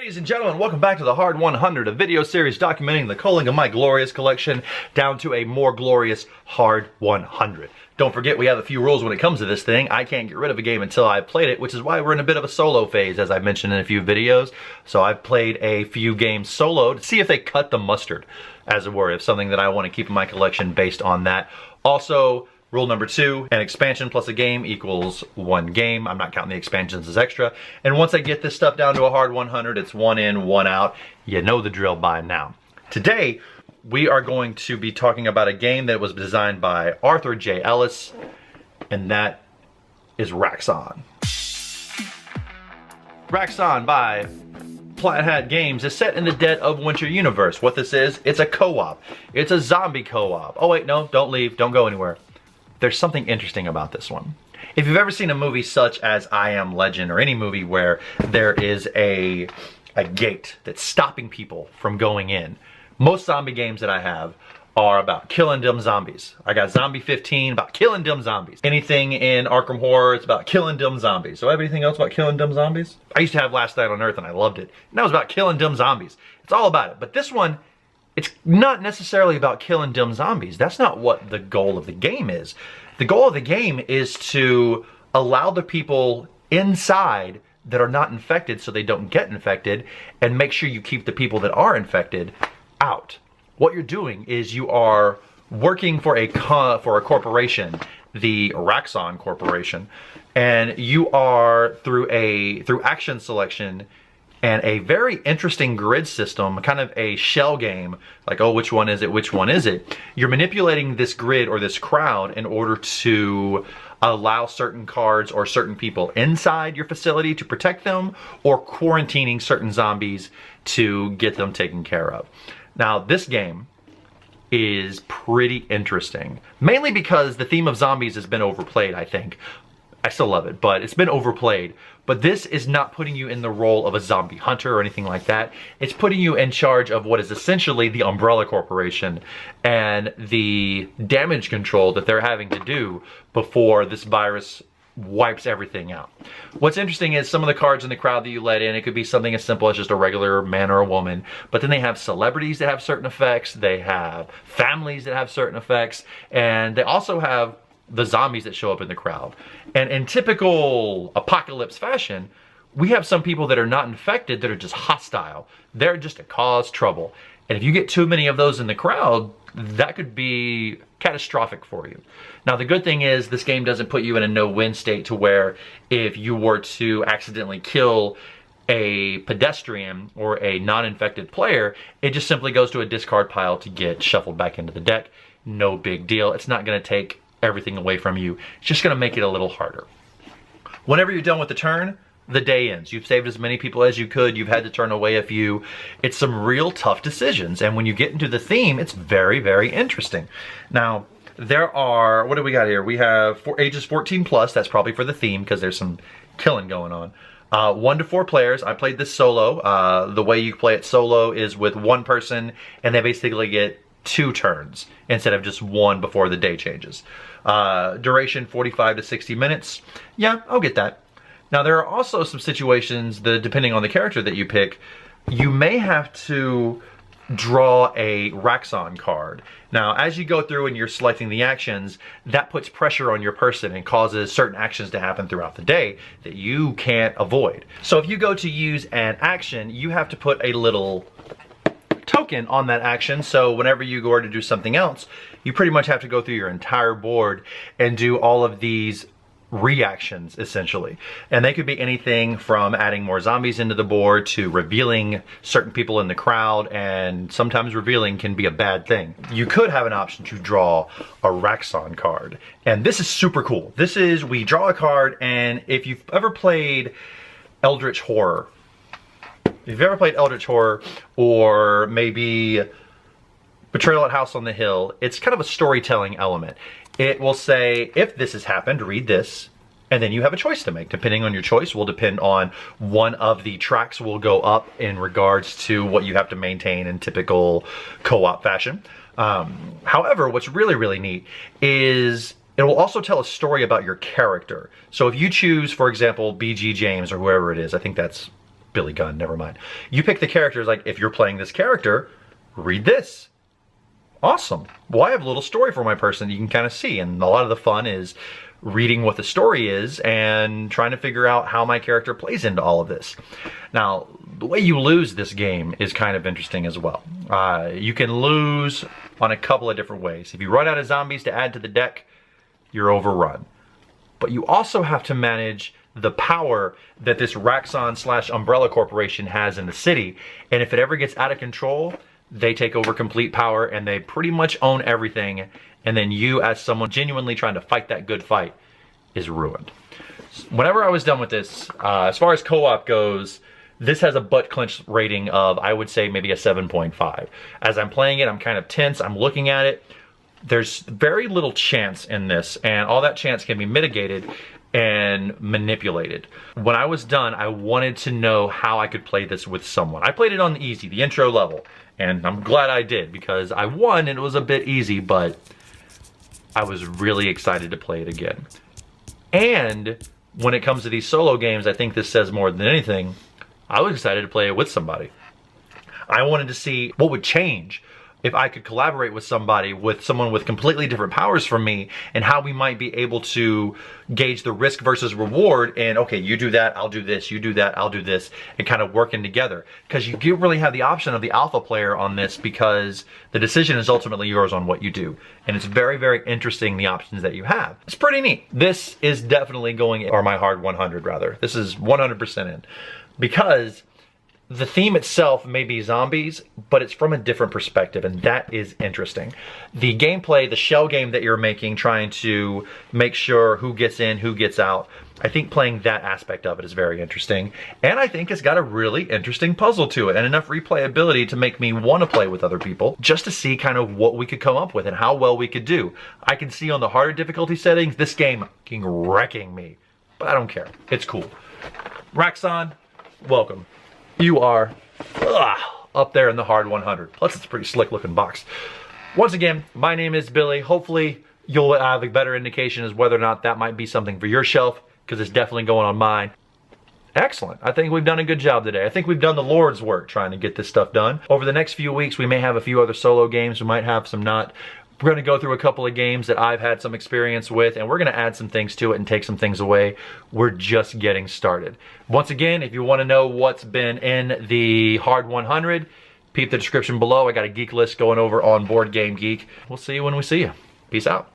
Ladies and gentlemen, welcome back to the Hard 100, a video series documenting the culling of my glorious collection down to a more glorious Hard 100. Don't forget, we have a few rules when it comes to this thing. I can't get rid of a game until I've played it, which is why we're in a bit of a solo phase, as I mentioned in a few videos. So I've played a few games solo to see if they cut the mustard, as it were, if something that I want to keep in my collection based on that. Also, rule number 2, an expansion plus a game equals one game. I'm not counting the expansions as extra. And once I get this stuff down to a hard 100, it's one in, one out. You know the drill by now. Today, we are going to be talking about a game that was designed by Arthur J. Ellis, and that is Raxxon. Raxxon by Plaid Hat Games is set in the Dead of Winter universe. What this is, it's a co-op. It's a zombie co-op. Oh wait, no, don't leave, don't go anywhere. There's something interesting about this one. If you've ever seen a movie such as I Am Legend, or any movie where there is a gate that's stopping people from going in, most zombie games that I have are about killing dumb zombies. I got Zombie 15 about killing dumb zombies. Anything in Arkham Horror, it's about killing dumb zombies. So anything else about killing dumb zombies? I used to have Last Night on Earth and I loved it. And that was about killing dumb zombies. It's all about it. But this one, it's not necessarily about killing dumb zombies. That's not what the goal of the game is. The goal of the game is to allow the people inside that are not infected so they don't get infected, and make sure you keep the people that are infected out. What you're doing is you are working for a corporation, the Raxxon Corporation, and you are through action selection and a very interesting grid system, kind of a shell game, like, oh, which one is it, which one is it? You're manipulating this grid or this crowd in order to allow certain cards or certain people inside your facility to protect them, or quarantining certain zombies to get them taken care of. Now, this game is pretty interesting, mainly because the theme of zombies has been overplayed, I think. I still love it, but it's been overplayed. But this is not putting you in the role of a zombie hunter or anything like that. It's putting you in charge of what is essentially the Umbrella Corporation and the damage control that they're having to do before this virus wipes everything out. What's interesting is some of the cards in the crowd that you let in, it could be something as simple as just a regular man or a woman, but then they have celebrities that have certain effects, they have families that have certain effects, and they also have the zombies that show up in the crowd. And in typical apocalypse fashion, we have some people that are not infected that are just hostile. They're just to cause trouble. And if you get too many of those in the crowd, that could be catastrophic for you. Now, the good thing is this game doesn't put you in a no-win state to where if you were to accidentally kill a pedestrian or a non-infected player, it just simply goes to a discard pile to get shuffled back into the deck. No big deal. It's not going to take everything away from you. It's just going to make it a little harder. Whenever you're done with the turn, the day ends. You've saved as many people as you could. You've had to turn away a few. It's some real tough decisions. And when you get into the theme, it's very, very interesting. Now, there are, what do we got here? We have ages 14 plus. That's probably for the theme because there's some killing going on. 1 to 4 players. I played this solo. The way you play it solo is with one person, and they basically get 2 turns instead of just 1 before the day changes. Duration 45 to 60 minutes. Yeah, I'll get that. Now, there are also some situations that, depending on the character that you pick, you may have to draw a Raxxon card. Now, as you go through and you're selecting the actions, that puts pressure on your person and causes certain actions to happen throughout the day that you can't avoid. So if you go to use an action, you have to put a little token on that action, so whenever you go to do something else, you pretty much have to go through your entire board and do all of these reactions, essentially. And they could be anything from adding more zombies into the board to revealing certain people in the crowd, and sometimes revealing can be a bad thing. You could have an option to draw a Raxxon card, and this is super cool. This is, we draw a card, and if you've ever played Eldritch Horror, if you've ever played Eldritch Horror, or maybe Betrayal at House on the Hill, it's kind of a storytelling element. It will say, if this has happened, read this, and then you have a choice to make. Depending on your choice will depend on one of the tracks will go up in regards to what you have to maintain in typical co-op fashion. However, what's really, really neat is it will also tell a story about your character. So if you choose, for example, BG James or whoever it is, I think that's Billy Gunn, never mind. You pick the characters, like if you're playing this character, read this. Awesome. Well, I have a little story for my person that you can kind of see, and a lot of the fun is reading what the story is and trying to figure out how my character plays into all of this. Now, the way you lose this game is kind of interesting as well. You can lose on a couple of different ways. If you run out of zombies to add to the deck, you're overrun. But you also have to manage the power that this Raxxon / Umbrella Corporation has in the city, and if it ever gets out of control, they take over complete power and they pretty much own everything, and then you, as someone genuinely trying to fight that good fight, is ruined. Whenever I was done with this, as far as co-op goes, this has a butt clench rating of, I would say, maybe a 7.5. As I'm playing it, I'm kind of tense, I'm looking at it. There's very little chance in this, and all that chance can be mitigated and manipulated. When I was done, I wanted to know how I could play this with someone. I played it on easy, the intro level, and I'm glad I did because I won and it was a bit easy, but I was really excited to play it again. And when it comes to these solo games, I think this says more than anything, I was excited to play it with somebody. I wanted to see what would change if I could collaborate with someone with completely different powers from me, and how we might be able to gauge the risk versus reward, and okay, you do that, I'll do this, you do that, I'll do this, and kind of working together. Because you do really have the option of the alpha player on this, because the decision is ultimately yours on what you do. And it's very, very interesting, the options that you have. It's pretty neat. This is definitely going, or my hard 100 rather. This is 100% in. Because the theme itself may be zombies, but it's from a different perspective, and that is interesting. The gameplay, the shell game that you're making, trying to make sure who gets in, who gets out, I think playing that aspect of it is very interesting. And I think it's got a really interesting puzzle to it, and enough replayability to make me want to play with other people, just to see kind of what we could come up with and how well we could do. I can see on the harder difficulty settings, this game fucking wrecking me, but I don't care. It's cool. Raxxon, welcome. You are up there in the hard 100. Plus, it's a pretty slick looking box. Once again, my name is Billy. Hopefully, you'll have a better indication as whether or not that might be something for your shelf, because it's definitely going on mine. Excellent. I think we've done a good job today. I think we've done the Lord's work trying to get this stuff done. Over the next few weeks, we may have a few other solo games. We might have some not. We're going to go through a couple of games that I've had some experience with, and we're going to add some things to it and take some things away. We're just getting started. Once again, if you want to know what's been in the Hard 100, peep the description below. I got a geek list going over on Board Game Geek. We'll see you when we see you. Peace out.